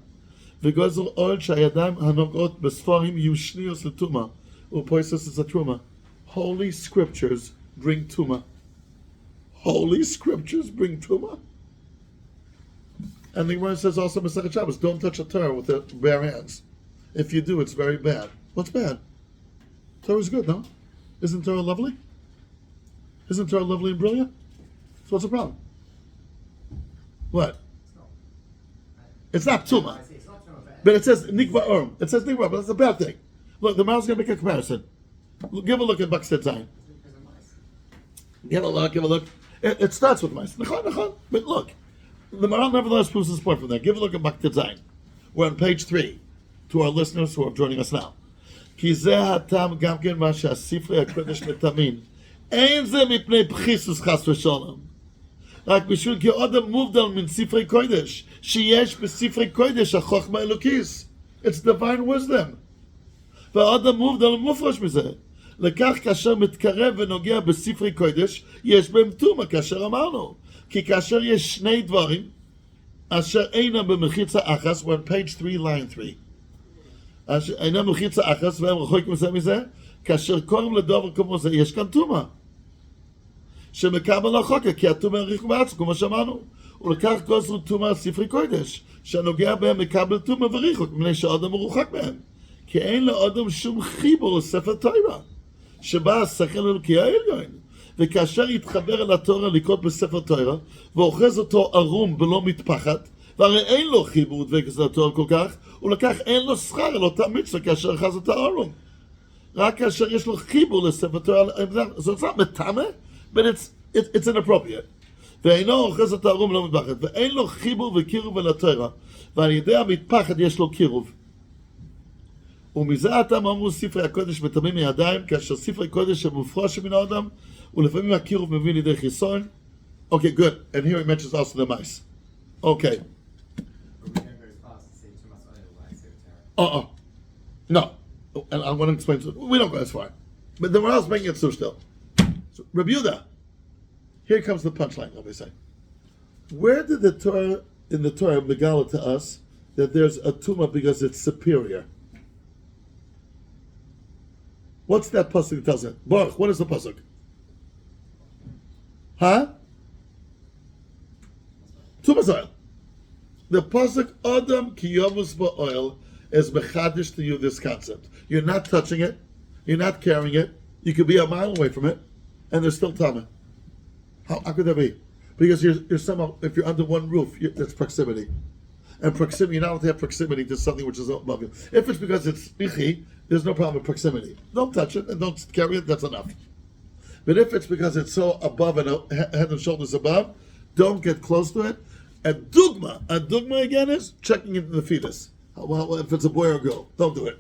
V'gozru ol shayadayim hanogot besfarim yushnios l'tumah. U'poisos es hatruma. Holy scriptures bring tumah. Holy scriptures bring tumah. And the Gemara says also, Masechet Shabbos, don't touch a Torah with the bare hands. If you do, it's very bad. What's bad? Torah is good, no? Isn't Torah lovely? Isn't Torah lovely and brilliant? So what's the problem? What? It's not tumah. But it says nikva urm. It says nikva, but that's a bad thing. Look, the Mahal's going to make a comparison. Give a look at Bakset Zayin. Give a look. It starts with mice. But look, the Maral nevertheless proves his point from there. Give a look at Bakset Zayin. We're on page 3. To our listeners who are joining us now. כי זה הטעם גם כן מה שהספרי הקודש מטמין. אין זה מפני פחיסוס חס ושלום. רק בשביל כי עוד מובדל מן ספרי קודש. שיש בספרי קודש החוכמה אלוקיס. It's divine wisdom. ועוד מובדל מופרש מזה. לכך כאשר מתקרב ונוגע בספרי קודש, יש בהם טומאה, כאשר אמרנו. כי כאשר יש שני דברים, אשר אינם במחיצה אחס, we're on page 3, line 3. אשר אינם במחיצה אחס, והם רחוקים מזה, כאשר קוראים לדבר כמו זה, יש כאן טומאה. שמקבל החוקה, כי הטומאה ריחו בעצמו, כמו שאמרנו. ולכך גוזרו טומאה על ספרי קודש, שהנוגע בהם מקבל טומאה וריחוק, מפני שהאדם מרוחק מהם. כי אין לאדם שום חיבור לספר תורה, שבה השכל אלוקי העליון. וכאשר יתחבר אל התורה לקרוא בספר תורה, ואוחז אותו ערום בלא מטפחת, והרי אין לו חיבור דבקות לתורה כל כך, ולכך אין לו שכר על אותה מצווה כאשר אחז אותה ערום. רק כאשר יש לו חיבור לספר תורה, so it's not מטמא, but it's inappropriate. ואינו אוחז אותה ערום בלא מטפחת, ואין לו חיבור וקירוב אל התורה, ועל ידי המטפחת יש לו קירוב. ומזה הטעם אמרו ספרי הקודש מטמאים מידיים, כאשר ספרי קודש הם מופרשים מן האדם, ולפעמים הקירוב מביא לידי חיסון. Okay, good. And here he mentions also the mice. Okay. But we don't go as fast as say too much oil, right? So terror. No. And I want to explain. We don't go as far. But the Moral's making it so still. So, Rabbi Yehuda, here comes the punchline, I'll be saying. Where did the Torah, in the Torah, Megala to us, that there's a tumah because it's superior? What's that pasuk that tells it? Baruch, what is the pasuk? Huh? Tumas oil. The pasuk Adam ki yavus ba'oil is mechadish to you this concept. You're not touching it. You're not carrying it. You could be a mile away from it, and there's still tama. How could that be? Because you're somehow, if you're under one roof, that's proximity. And proximity, you're not allowed to have proximity to something which is above you. If it's because it's ichi, there's no problem with proximity. Don't touch it and don't carry it, that's enough. But if it's because it's so above and head and shoulders above, don't get close to it. A dugma again is checking into the fetus. Well, if it's a boy or a girl, don't do it.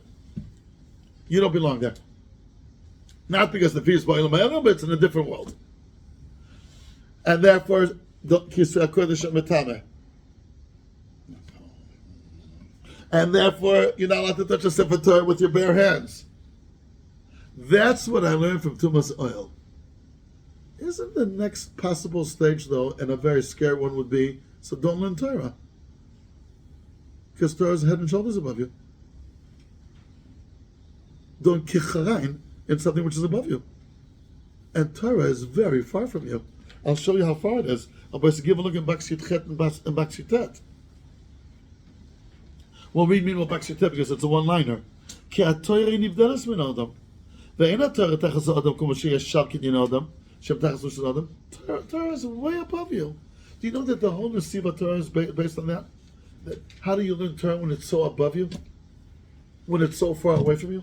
You don't belong there. Not because the fetus is boy, but it's in a different world. And therefore, and therefore, you're not allowed to touch a Sefer Torah with your bare hands. That's what I learned from Tumas oil. Isn't the next possible stage, though, and a very scary one would be, so don't learn Torah. Because Torah is head and shoulders above you. Don't kicharain in something which is above you. And Torah is very far from you. I'll show you how far it is. I'll basically give a look at Bakshit Chet and Bakshit Tet. We'll read meanwhile Bakshit Tet because it's a one-liner. Ki ha-Torah nivdeles min adam. Ve'en ha-Torah techas adam como sheyesh shar kinyan adam. Shem techas lushon adam. Torah is way above you. Do you know that the whole Nesiva Torah is based on that? How do you learn Torah when it's so above you? When it's so far away from you?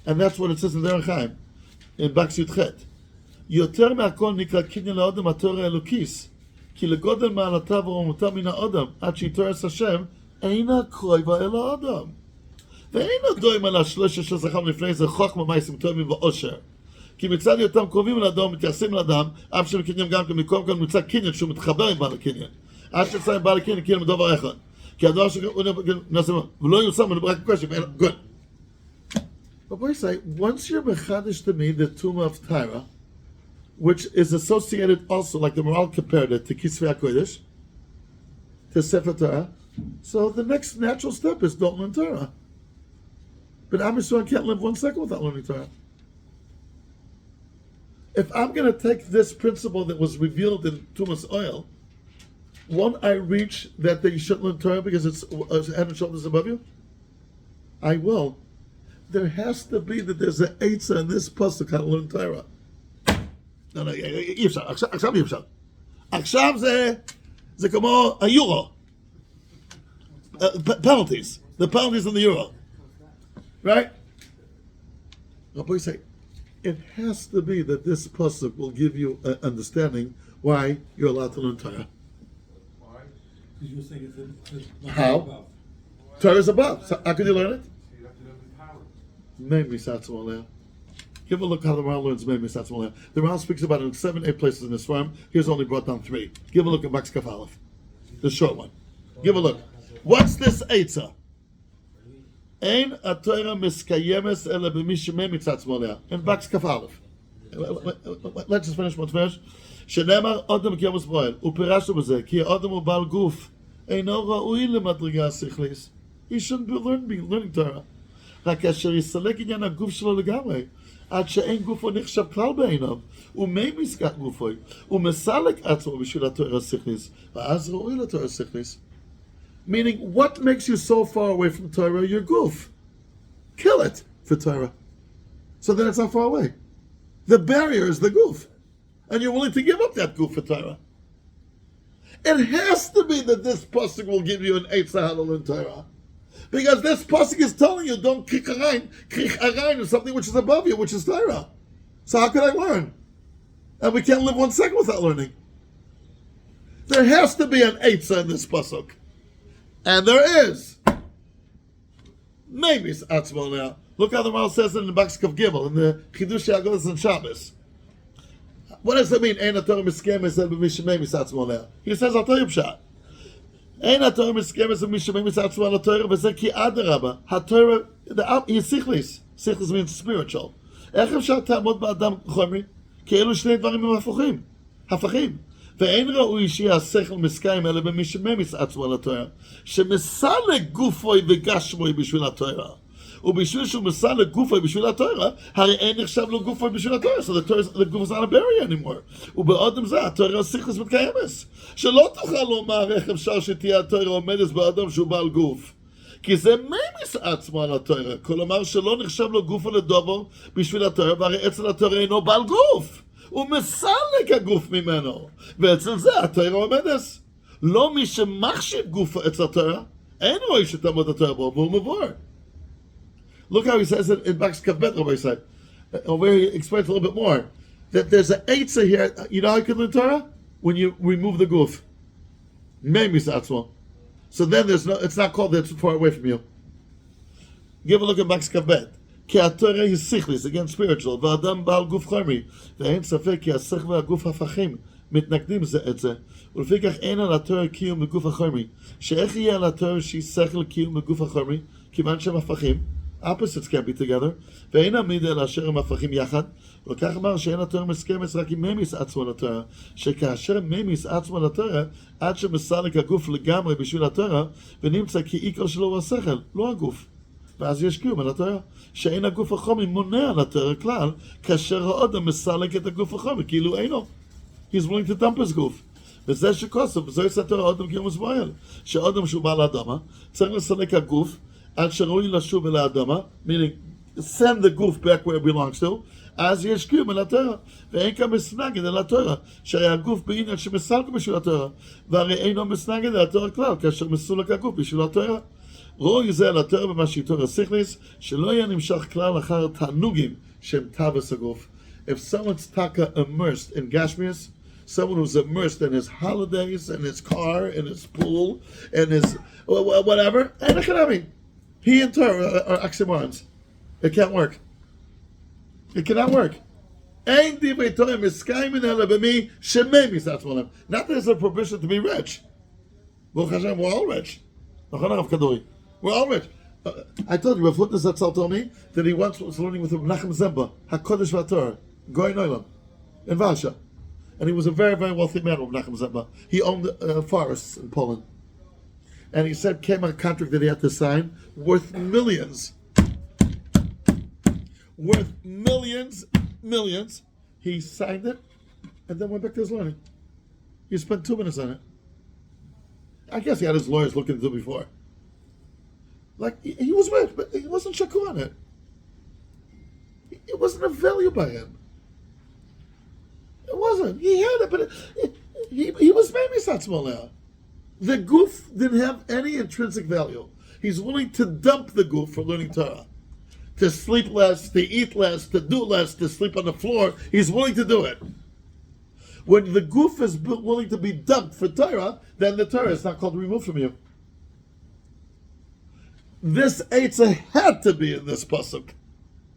And that's what it says in Derech Chaim, in Bakshit Chet. יותר מהכל נקרא קניין לאדם התורה האלוקיס, כי לגודל מעלתה ורוממותה מן האדם, עד שיתורס השם, אינה קרובה אל האדם. ואין הדוים על השלוש אשר זכרנו לפני זה חוכמה, מעשים טובים ועושר. כי מצד היותם קרובים אל האדם, מתייחסים לאדם, אף שמקניין גם כן מקום כאן מצד קניין שהוא מתחבר עם בעל הקניין. עד שיצא עם בעל הקניין, קניין מדובר אחד. כי הדבר ולא יושם רק בקושי, good. But boy say, once you're mechadish to me, the tumah of Torah, which is associated also, like the Moral compared it to Kisvei HaKodesh, to Sefer Torah. So the next natural step is don't learn Torah. But Am Yisrael can't live 1 second without learning Torah. If I'm going to take this principle that was revealed in Tumas Oil, won't I reach that you shouldn't learn Torah because it's head and shoulders above you? I will. There has to be that there's an eitzah in this pasuk how to learn Torah. לא, אי אפשר, עכשיו אי אפשר. עכשיו זה כמו היורו. Penalties. The penalties in the euro. Right? Rabbi say, it has to be that this pasuk will give you an understanding why you're allowed to learn Torah. Why? Because you're saying it's How? above. Torah is above. So how can you learn it? So you have to learn with power. Maybe Satzmaleh. Give a look how the Maral learns maybe Satzmaleh. The Maral speaks about it in 7, 8 places in this farm. Here's only brought down 3. Give a look at Max Kafalef, the short one. Give a look. What's this Eitzah? Ein aTorah miskayemes ela b'mi shemeimitz atzmo alea. In Baks Kaf Aleph. Let's just finish one verse. שנאמר אדם כיומוס פועל, ופירשנו בזה, כי האדם הוא בעל גוף, אינו ראוי למדרגה השכלית. He shouldn't be learning Torah. רק כאשר יסלק עניין הגוף שלו לגמרי, עד שאין גופו נחשב כלל בעיניו, וממיס גופו, ומסלק עצמו בשביל התורה השכלית, ואז ראוי לתורה השכלית. Meaning, what makes you so far away from Torah? Your goof. Kill it for Torah. So then it's not far away. The barrier is the goof. And you're willing to give up that goof for Torah. It has to be that this pasuk will give you an eitzah how to learn Torah. Because this pasuk is telling you, don't krich arayin is something which is above you, which is Torah. So how could I learn? And we can't live 1 second without learning. There has to be an eitzah in this pasuk. And there is. Maybe it's atzmo now. Look how the Maral says it in the Baks Kaf Gimel, in the Chidushei Agodas and Shabbos. What does that mean? Ein aTorah miskemes el b'mishememis atzmo alea. He says, I'll tell you pshat. Ein aTorah miskemes el b'mishememis atzmo al haTorah v'zeh ki adarabba. HaTorah, is sichlis. Sichlis means spiritual. איך אפשר תעמוד באדם חומרי? כי אלו שני דברים הם הפכים. ואין ראוי שיהיה השכל מסקיים אלא במשממיס עצמו על התורה, שמסלק גופוי וגשמוי בשביל התורה. ובשביל שהוא מסלק גופוי בשביל התורה, הרי אין נחשב לו גופוי בשביל התורה, so the goof is not a barrier anymore. ובאדם זה, התורה הסיכלס מתקיימס. שלא תוכל לומר איך אפשר שתהיה התורה עומדת באדם שהוא בעל גוף. כי זה ממיס עצמו על התורה, כלומר שלא נחשב לו גופו לדובו בשביל התורה, והרי אצל התורה אינו בעל גוף. הוא מסלק הגוף ממנו, ואצל זה התורה עומדת. לא מי שמחשיב גוף אצל התורה, אין רואה שתעמוד התורה בו, והוא מבואר. Look how he says it in Baks Kaf Bet, Rabbi Say. Over here he explains a little bit more. That there's an eitzah here. You know how you can learn Torah? When you remove the goof. Memis atzmo. So then it's not called that it's far away from you. Give a look at Baks Kaf Bet. כי התורה היא שכלית, again spiritual, ואדם בעל גוף חומרי, ואין ספק כי השכל והגוף הפכים מתנגדים זה את זה, ולפיכך אין על התורה קיום בגוף החומרי, שאיך יהיה על התורה שהיא שכל קיום בגוף החומרי, כיוון שהם הפכים, opposites can't be together, ואין עמיד אל אשר הם הפכים יחד, ולכך אמר שאין התורה מסכמת רק עם ממיס עצמו לתורה, שכאשר ממיס עצמו לתורה, עד שמסלק הגוף לגמרי בשביל התורה, ונמצא כי עיקר שלו הוא השכל, לא הגוף. ואז יש קיום על התורה, שאין הגוף החומרי מונע על התורה כלל, כאשר האדם מסלק את הגוף החומרי, כאילו אינו. He's willing to dump his גוף. וזה שכוסף, וזה יצא התורה האדם קיום וסבועל, שהאדם שהוא בא לאדמה, צריך לסלק הגוף, עד שראוי לשוב אל האדמה, meaning, send the גוף back where it belongs to, אז יש קיום על התורה, ואין כאן מסנגד על התורה, שהרי הגוף בעניין שמסלק בשביל התורה, והרי אינו מסנגד על התורה כלל, כאשר מסולק הגוף בשביל התורה. רואי זה על התורה במה שהיא תורה שכלית, שלא יהיה נמשך כלל אחר תענוגים שהם טבעס הגוף. If someone's taka immersed in Gashmias, someone who's immersed in his holidays, in his car, in his pool, in his whatever, he and Torah are oxymorons. It can't work. It cannot work. Not that there's a prohibition to be rich. We're all rich. We're all rich. I told you, Rav Hutner Zatzal told me that he once was learning with Menachem Zemba, HaKodesh VaTorah, Goy Noilam, in Varsha. And he was a very, very wealthy man, Menachem Zemba. He owned forests in Poland. And he said, came a contract that he had to sign, worth millions. Worth millions. He signed it, and then went back to his learning. He spent 2 minutes on it. I guess he had his lawyers looking into it before. Like, he was rich, but he wasn't shakur on it. It wasn't of value by him. It wasn't. He had it, but he was maybe satzmaleh. The goof didn't have any intrinsic value. He's willing to dump the goof for learning Torah. To sleep less, to eat less, to do less, to sleep on the floor. He's willing to do it. When the goof is willing to be dumped for Torah, then the Torah is not called removed from you. This eitzah had to be in this pasuk,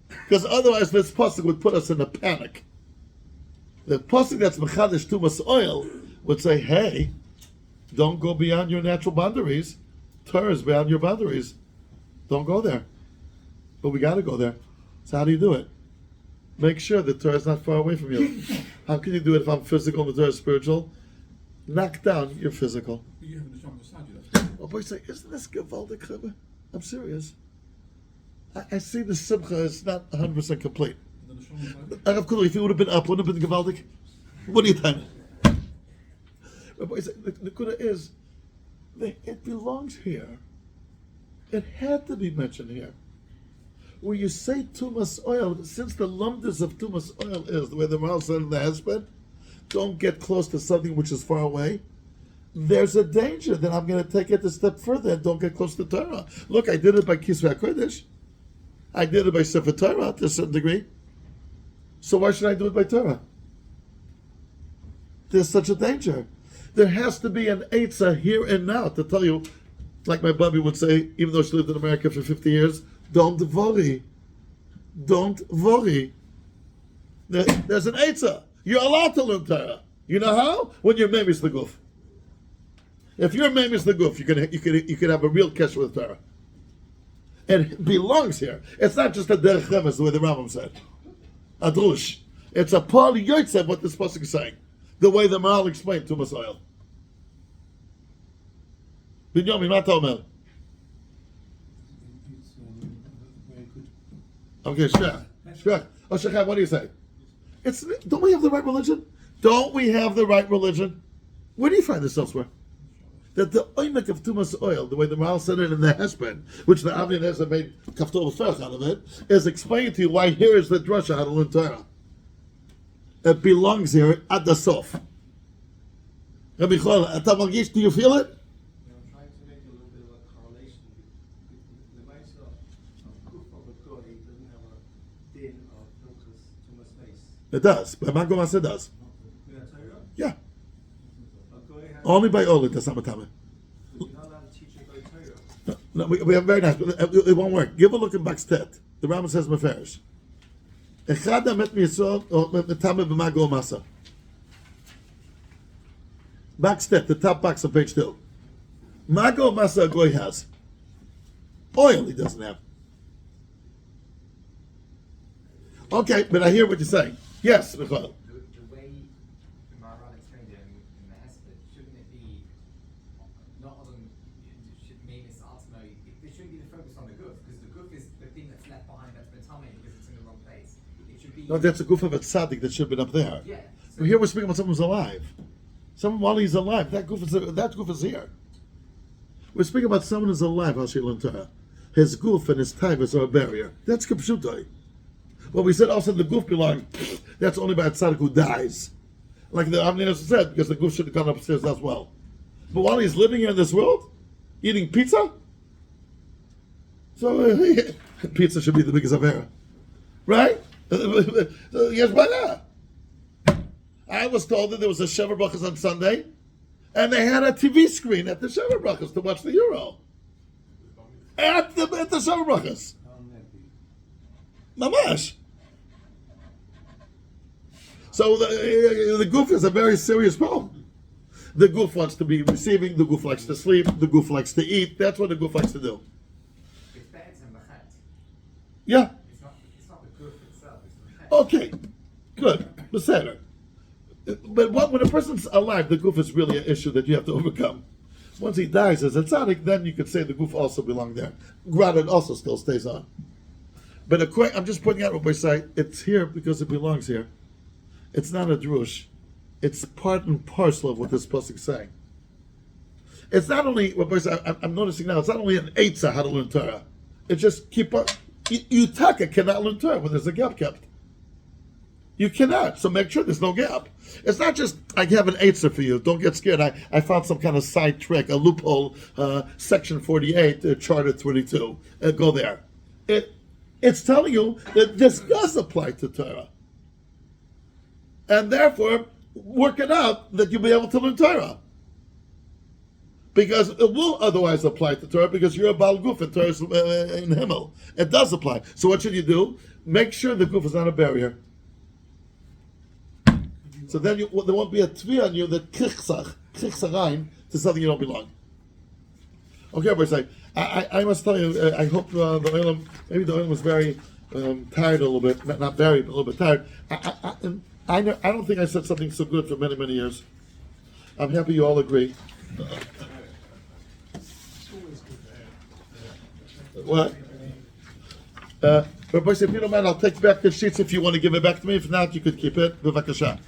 because otherwise this pasuk would put us in a panic. The pasuk that's mechadish tumas oil would say, "Hey, don't go beyond your natural boundaries. Torah is beyond your boundaries. Don't go there." but we got to go there. So how do you do it? Make sure the Torah is not far away from you. How can you do it if I'm physical and the Torah is spiritual? Knock down your physical. You have the neshama beside you. That's Oh boy, say, isn't this gewaldig, Rebbe? I'm serious. I see the simcha is not 100% complete. the neshama beside you. Arav Kudri, if it would have been up, wouldn't have been gewaldig? What do you think? Rabbi, the Kuda is, it belongs here. It had to be mentioned here. Where you say tumas oil, since the lumdus of tumas oil is the way the Maral said in the husband, don't get close to something which is far away. There's a danger that I'm going to take it a step further and don't get close to Torah. Look, I did it by Kisvei HaKodesh. I did it by Sefer Torah to a certain degree. So why should I do it by Torah? There's such a danger. There has to be an eitzah here and now to tell you, like my Bubby would say, even though she lived in America for 50 years, don't worry. Don't worry. There's an eitzah. You're allowed to learn Torah. You know how? When you're memis the guf. If you're memis the guf, you can have a real kesh with Torah. And it belongs here. It's not just a derech chemes, the way the Rambam said. A drush. It's a Paul Yoitze of what this pasuk is saying. The way the Maral explained to Masoil. Binyamin, what Omer? It's very good. Okay, Shkach. Oh, Shechai, what do you say? Don't we have the right religion? Don't we have the right religion? Where do you find this elsewhere? That the oimek of tumas oil, the way the Maral said it in the Hesped, which the Avnei Nezer made kaftor v'ferch out of it, is explaining to you why here is the drasha how to learn Torah. It belongs here at the sof. Rabbi Chol, do you feel it? I'm trying to make a little bit of a correlation. The Maisa of Kuf of a Goy doesn't have a din of Hilchas Tumas Meis. It does. But Magom Aseh does. Yeah, Torah? Yeah. A Goy has. Only by Olit, that's not Matame. You're not allowed to teach a Goy Torah. No, we have very nice, but it won't work. Give a look in Bakstet. The Rambam says Meferish. Echad Amet Miyisrael or Metame b'Magom Aseh. Backstet, the top box on page 2. Mago Masa Goy has. Oil he doesn't have. Okay, but I hear what you're saying. Yes, Michal. The way Maharan explained it in the Hesped, shouldn't it be not on should maybe it's ultimately it shouldn't be the focus on the guf, because the guf is the thing that's left behind that's been tummy because it's in the wrong place. It should be No, that's a goof of a tzaddik that should have been up there. yeah. But here we're speaking about someone who's alive. Someone while he's alive, that goof is here. We're speaking about someone who's alive, Hashi Torah. His goof and his taivas are a barrier. That's Kipshutai. Well, we said also the goof belongs, that's only by a tzaddik who dies. Like the Avnei Nezer said, because the goof should have gone upstairs as well. But while he's living here in this world, eating pizza, so pizza should be the biggest avera. Right? Yes, why not? I was told that there was a Shever Brachas on Sunday, and they had a TV screen at the Shever Brachas to watch the Euro. At the Shever Brachas. Mamash. So the goof is a very serious problem. The goof wants to be receiving, the goof likes to sleep, the goof likes to eat. That's what the goof likes to do. It's better than Machat. Yeah. It's not the guf itself, it's the Machat. Okay. Good. Beseder. But when a person's alive, the goof is really an issue that you have to overcome. Once he dies as a tzaddik, then you could say the goof also belonged there. Granted, also still stays on. But I'm just pointing out what we say. It's here because it belongs here. It's not a drush. It's part and parcel of what this pasuk is saying. It's not only what we say. I'm noticing now. It's not only an eitzah how to learn Torah. It's just keep up. You taka cannot learn Torah when there's a gap kept. You cannot, so make sure there's no gap. It's not just, I have an answer for you, don't get scared. I found some kind of side trick, a loophole, section 48, charter 22, go there. It's telling you that this does apply to Torah. And therefore, work it out that you'll be able to learn Torah. Because it will otherwise apply to Torah, because you're a Baal Guf and Torah is in Himmel. It does apply. So what should you do? Make sure the Guf is not a barrier. So then there won't be a tvi on you that krichsach rein to something you don't belong. Okay, but say, I must tell you, I hope the oil, maybe the oil was very tired a little bit, not very, but a little bit tired. I don't think I said something so good for many, many years. I'm happy you all agree. What? Rabbi, if you don't mind, I'll take back the sheets if you want to give it back to me. If not, you could keep it. B'vakasha.